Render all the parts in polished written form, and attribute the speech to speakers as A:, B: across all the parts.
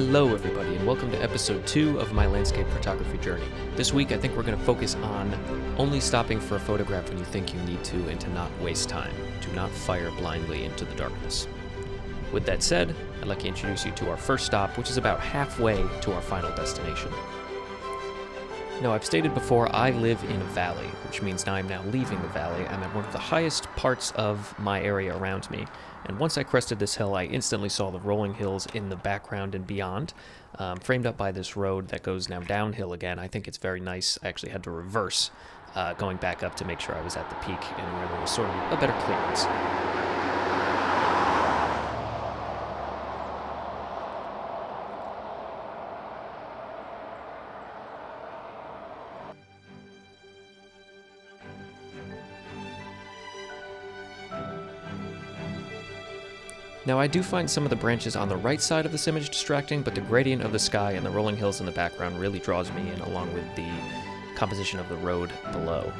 A: Hello everybody, and welcome to episode 2 of my landscape photography journey. This week I think we're going to focus on only stopping for a photograph when you think you need to and to not waste time. Do not fire blindly into the darkness. With that said, I'd like to introduce you to our first stop, which is about halfway to our final destination. Now, I've stated before, I live in a valley, which means now I'm now leaving the valley. I'm at one of the highest parts of my area around me, and once I crested this hill, I instantly saw the rolling hills in the background and beyond, framed up by this road that goes now downhill again. I think it's very nice. I actually had to reverse going back up to make sure I was at the peak and where there was sort of a better clearance. Now, I do find some of the branches on the right side of this image distracting, but the gradient of the sky and the rolling hills in the background really draws me in, along with the composition of the road below.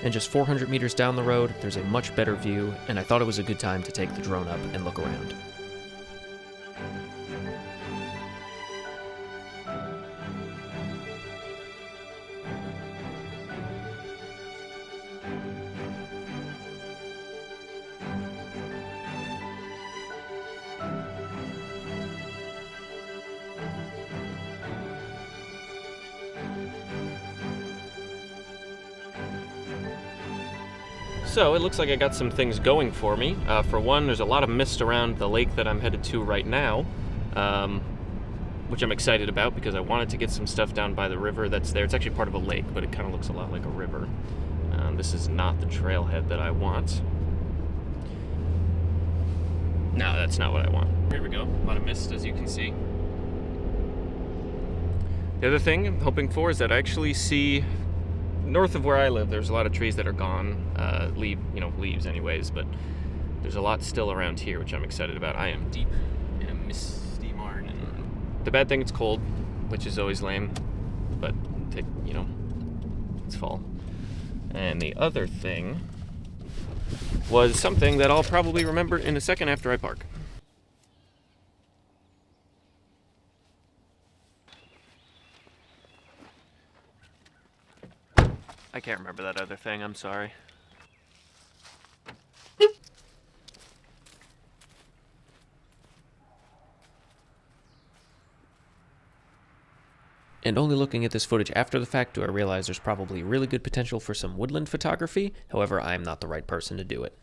A: And just 400 meters down the road, there's a much better view, and I thought it was a good time to take the drone up and look around. So it looks like I got some things going for me. For one, there's a lot of mist around the lake that I'm headed to right now, which I'm excited about because I wanted to get some stuff down by the river that's there. It's actually part of a lake, but it kind of looks a lot like a river. This is not the trailhead that I want. No, that's not what I want. Here we go. A lot of mist, as you can see. The other thing I'm hoping for is that I actually see north of where I live, there's a lot of trees that are gone, leaves anyways, but there's a lot still around here, which I'm excited about. I am deep in a misty morning. The bad thing, it's cold, which is always lame, but, it's fall. And the other thing was something that I'll probably remember in a second after I park. I can't remember that other thing, I'm sorry. And only looking at this footage after the fact do I realize there's probably really good potential for some woodland photography. However, I am not the right person to do it.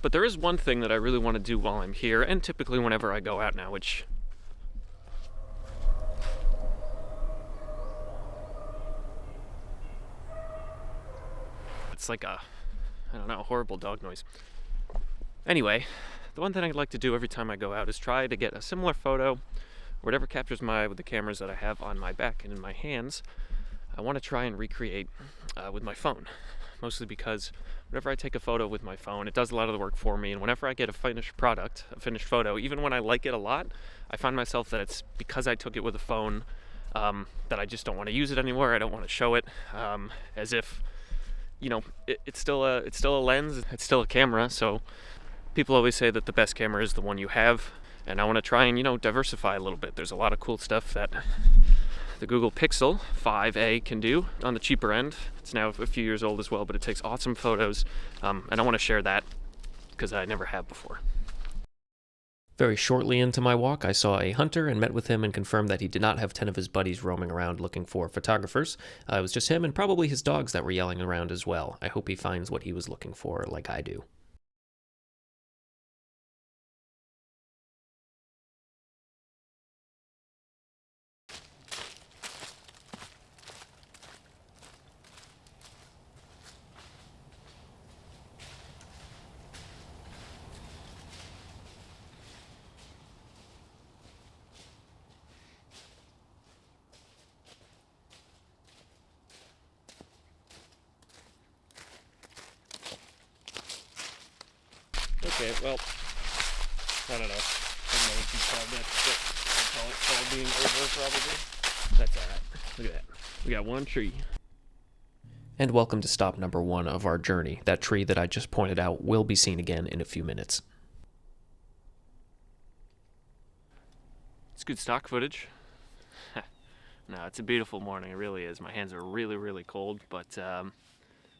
A: But there is one thing that I really want to do while I'm here, and typically whenever I go out now, which it's like a horrible dog noise. Anyway, the one thing I'd like to do every time I go out is try to get a similar photo, whatever captures my eye with the cameras that I have on my back and in my hands. I want to try and recreate with my phone, mostly because whenever I take a photo with my phone, it does a lot of the work for me, and whenever I get a finished product, a finished photo, even when I like it a lot, I find myself that it's because I took it with a phone that I just don't want to use it anymore. I don't want to show it, as if it's still a lens, it's still a camera. So people always say that the best camera is the one you have, and I want to try and diversify a little bit. There's a lot of cool stuff that the Google Pixel 5a can do on the cheaper end. It's now a few years old as well, but it takes awesome photos, and I want to share that because I never have before. Very shortly into my walk, I saw a hunter and met with him and confirmed that he did not have 10 of his buddies roaming around looking for photographers. It was just him and probably his dogs that were yelling around as well. I hope he finds what he was looking for like I do. Okay, well, I don't know what you call that, but I call it fall being over, probably. That's alright. Look at that. We got one tree. And welcome to stop number 1 of our journey. That tree that I just pointed out will be seen again in a few minutes. It's good stock footage. No, it's a beautiful morning. It really is. My hands are really, really cold, but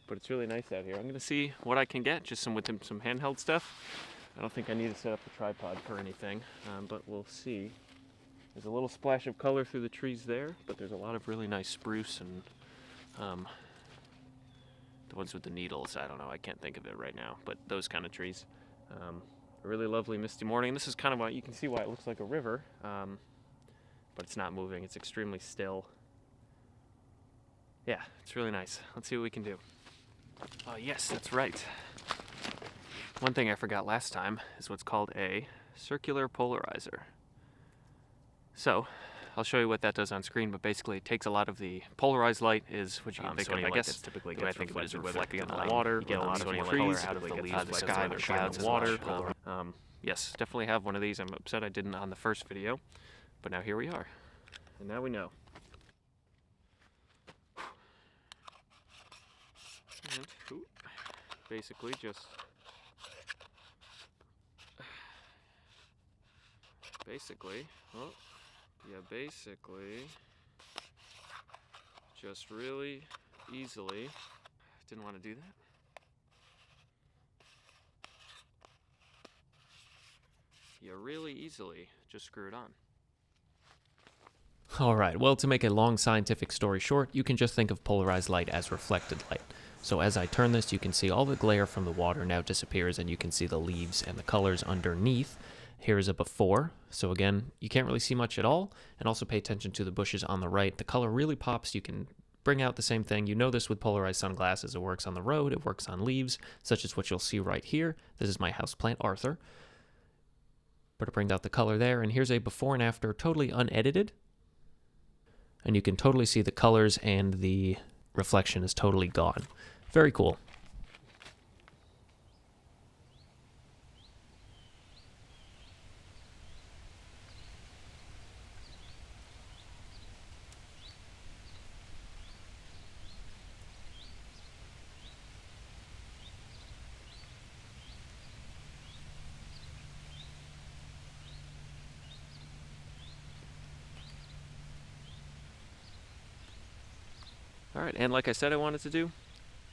A: it's really nice out here. I'm gonna see what I can get, just some handheld stuff. I don't think I need to set up a tripod for anything, but we'll see. There's a little splash of color through the trees there, but there's a lot of really nice spruce and the ones with the needles. I don't know. I can't think of it right now, but those kind of trees. A really lovely misty morning. This is kind of why you can see why it looks like a river, but it's not moving. It's extremely still. Yeah, it's really nice. Let's see what we can do. Oh yes, that's right. One thing I forgot last time is what's called a circular polarizer. So, I'll show you what that does on screen, but basically it takes a lot of the polarized light is what you can think of, I guess. Typically the way I think of it is reflecting in the water, you get a lot of the trees, out of the leaves, the sky, the clouds, water. Yes, definitely have one of these. I'm upset I didn't on the first video, but now here we are. And now we know. And basically just just really easily, didn't want to do that. You really easily just screw it on. Alright, well, to make a long scientific story short, you can just think of polarized light as reflected light. So as I turn this, you can see all the glare from the water now disappears, and you can see the leaves and the colors underneath. Here's a before. So again, you can't really see much at all, and also pay attention to the bushes on the right. The color really pops. You can bring out the same thing. You know this with polarized sunglasses. It works on the road. It works on leaves, such as what you'll see right here. This is my houseplant, Arthur. But it brings out the color there, and here's a before and after, totally unedited. And you can totally see the colors, and the reflection is totally gone. Very cool. Alright, and like I said I wanted to do,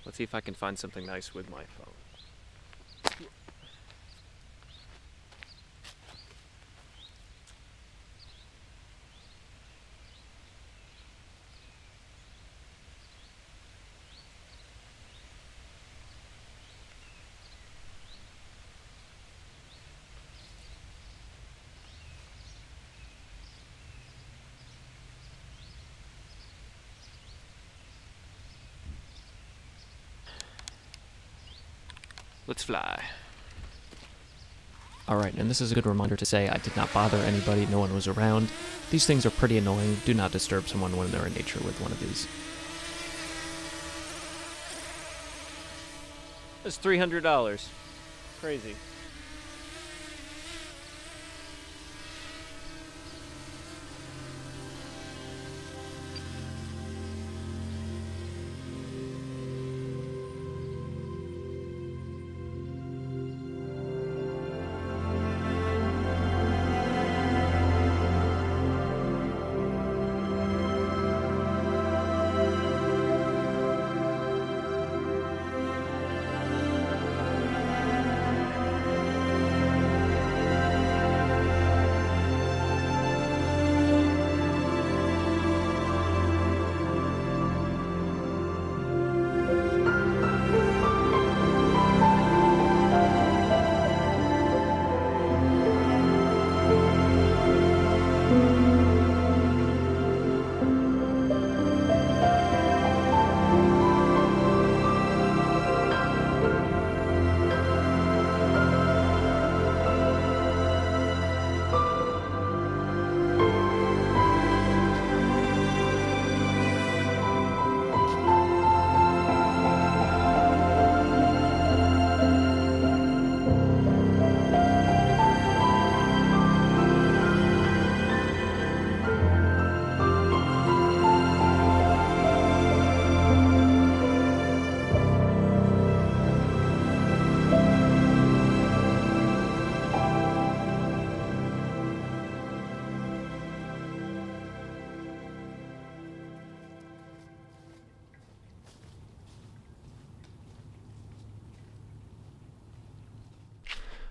A: let's see if I can find something nice with my phone. Let's fly. Alright, and this is a good reminder to say I did not bother anybody, no one was around. These things are pretty annoying. Do not disturb someone when they're in nature with one of these. That's $300. Crazy.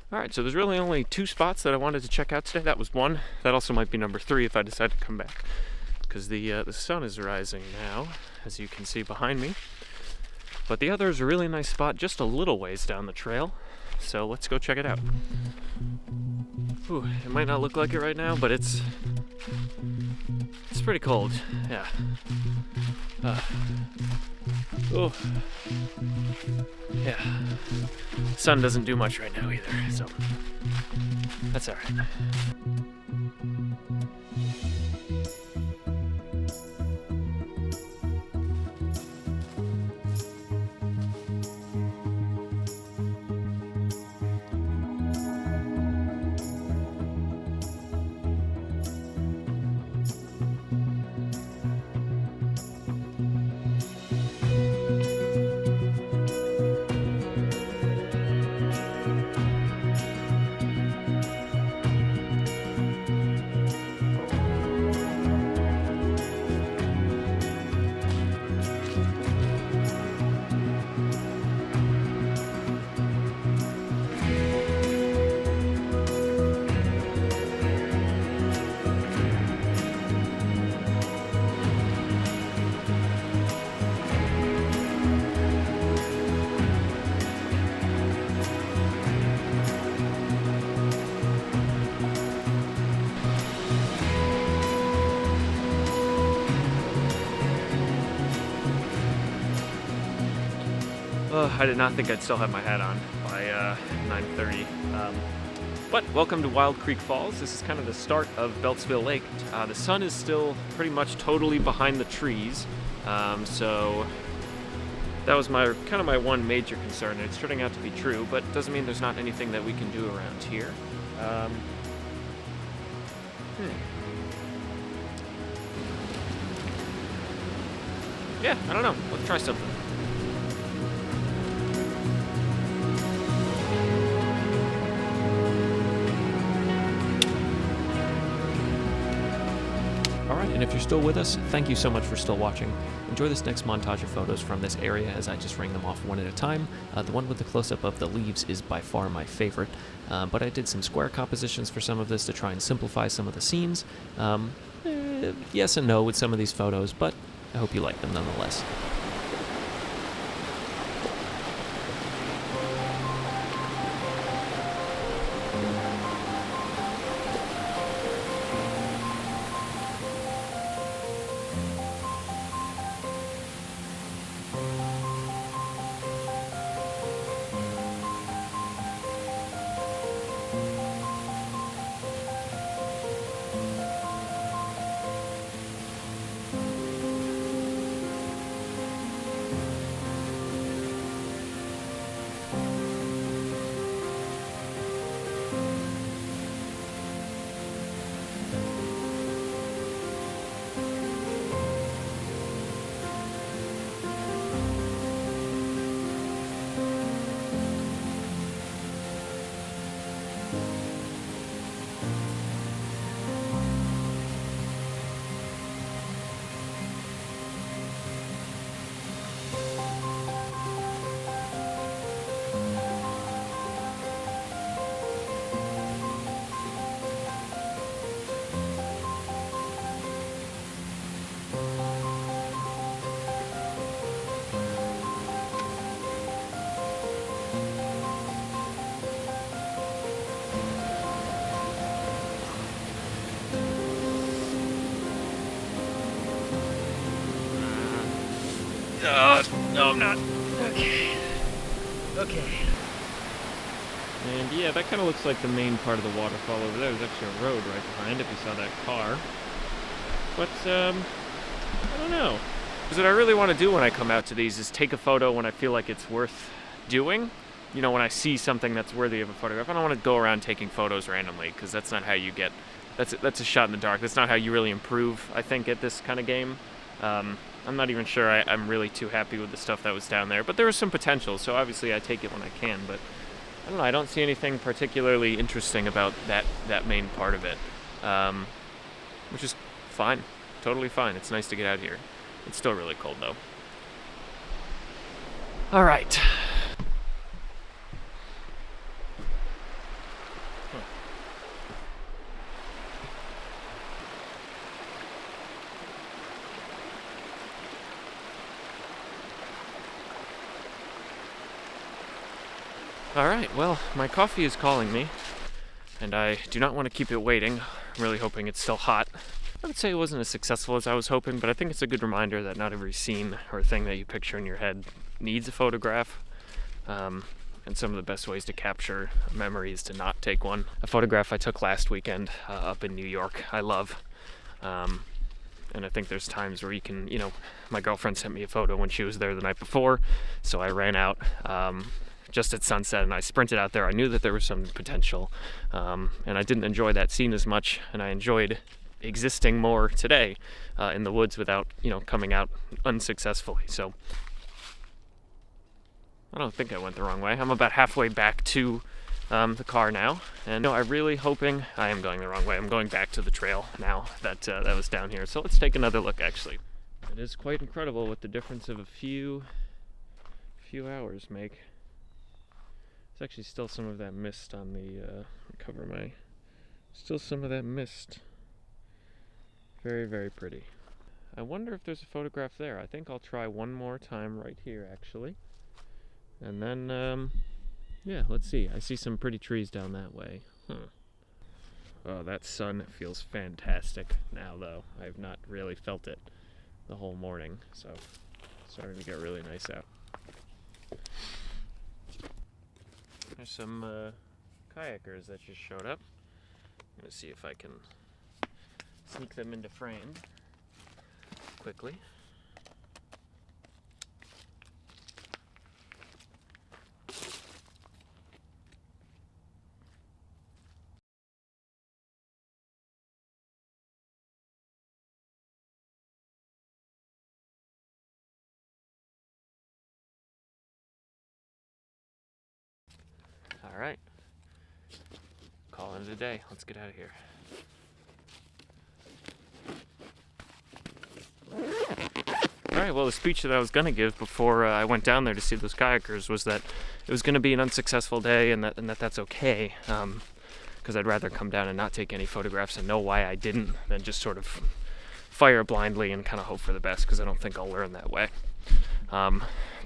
A: Alright, so there's really only 2 spots that I wanted to check out today. That was one. That also might be number 3 if I decide to come back. Because the sun is rising now, as you can see behind me. But the other is a really nice spot just a little ways down the trail. So let's go check it out. Ooh, it might not look like it right now, but it's pretty cold. Yeah. Oh. Yeah. Sun doesn't do much right now either, so that's alright. I did not think I'd still have my hat on by 9:30. But welcome to Wild Creek Falls. This is kind of the start of Beltsville Lake. The sun is still pretty much totally behind the trees, so that was my one major concern. It's turning out to be true, but it doesn't mean there's not anything that we can do around here. Yeah, I don't know. Let's try something. Alright, and if you're still with us, thank you so much for still watching. Enjoy this next montage of photos from this area as I just ring them off one at a time. The one with the close-up of the leaves is by far my favorite, but I did some square compositions for some of this to try and simplify some of the scenes. Yes and no with some of these photos, but I hope you like them nonetheless. No, I'm not. Okay. And yeah, that kind of looks like the main part of the waterfall over there. There's actually a road right behind if you saw that car. But, I don't know. Because what I really want to do when I come out to these is take a photo when I feel like it's worth doing. You know, when I see something that's worthy of a photograph. I don't want to go around taking photos randomly, because that's not how you get... That's a shot in the dark. That's not how you really improve, I think, at this kind of game. I'm not even sure I'm really too happy with the stuff that was down there, but there was some potential, so obviously I take it when I can, but I don't know, I don't see anything particularly interesting about that main part of it, which is fine, totally fine. It's nice to get out here. It's still really cold, though. All right. Alright, well, my coffee is calling me, and I do not want to keep it waiting. I'm really hoping it's still hot. I would say it wasn't as successful as I was hoping, but I think it's a good reminder that not every scene or thing that you picture in your head needs a photograph. And some of the best ways to capture a memory is to not take one. A photograph I took last weekend up in New York, I love. And I think there's times where you can, my girlfriend sent me a photo when she was there the night before, so I ran out just at sunset and I sprinted out there. I knew that there was some potential, and I didn't enjoy that scene as much, and I enjoyed existing more today in the woods without, coming out unsuccessfully. So I don't think I went the wrong way. I'm about halfway back to the car now, and I'm really hoping I am going the wrong way. I'm going back to the trail now that that was down here. So let's take another look. Actually, it is quite incredible what the difference of a few hours make. There's actually still some of that mist on the still some of that mist. Very, very pretty. I wonder if there's a photograph there. I think I'll try one more time right here, actually. And then, yeah, let's see. I see some pretty trees down that way. Oh, that sun feels fantastic now, though. I have not really felt it the whole morning, so it's starting to get really nice out. There's some kayakers that just showed up. I'm going to see if I can sneak them into frame quickly. All right, call it a day. Let's get out of here. All right, well, the speech that I was going to give before I went down there to see those kayakers was that it was going to be an unsuccessful day, and that's okay, because I'd rather come down and not take any photographs and know why I didn't than just sort of fire blindly and kind of hope for the best, because I don't think I'll learn that way.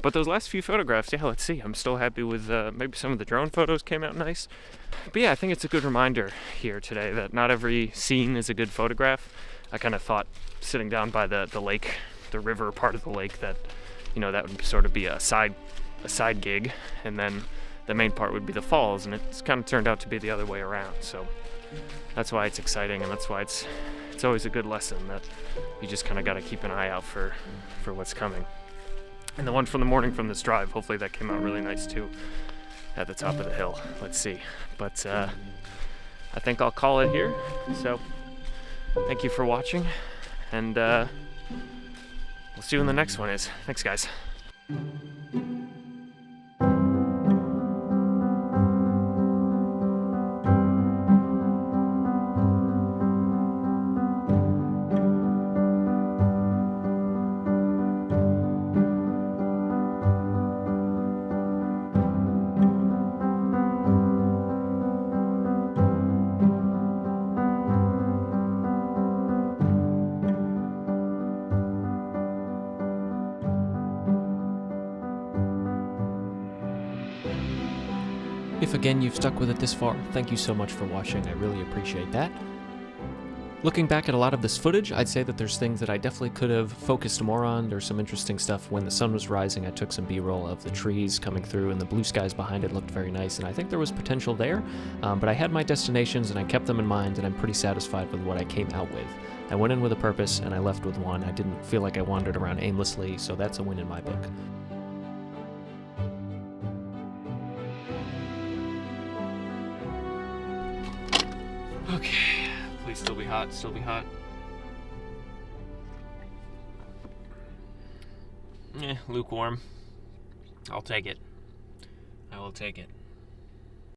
A: But those last few photographs, yeah, let's see. I'm still happy with maybe some of the drone photos came out nice. But yeah, I think it's a good reminder here today that not every scene is a good photograph. I kind of thought sitting down by the lake, the river part of the lake, that that would sort of be a side gig, and then the main part would be the falls, and it's kind of turned out to be the other way around. So that's why it's exciting, and that's why it's always a good lesson that you just kind of got to keep an eye out for what's coming. And the one from the morning from this drive, hopefully that came out really nice too, at the top of the hill. Let's see. But I think I'll call it here. So thank you for watching, and we'll see you when the next one is. Thanks, guys.
B: If again you've stuck with it this far, thank you so much for watching. I really appreciate that. Looking back at a lot of this footage, I'd say that there's things that I definitely could have focused more on. There's some interesting stuff when the sun was rising. I took some B-roll of the trees coming through, and the blue skies behind it looked very nice, and I think there was potential there. But I had my destinations and I kept them in mind, and I'm pretty satisfied with what I came out with. I went in with a purpose and I left with one. I didn't feel like I wandered around aimlessly, so that's a win in my book.
A: Okay, please still be hot, lukewarm. I'll take it. I will take it.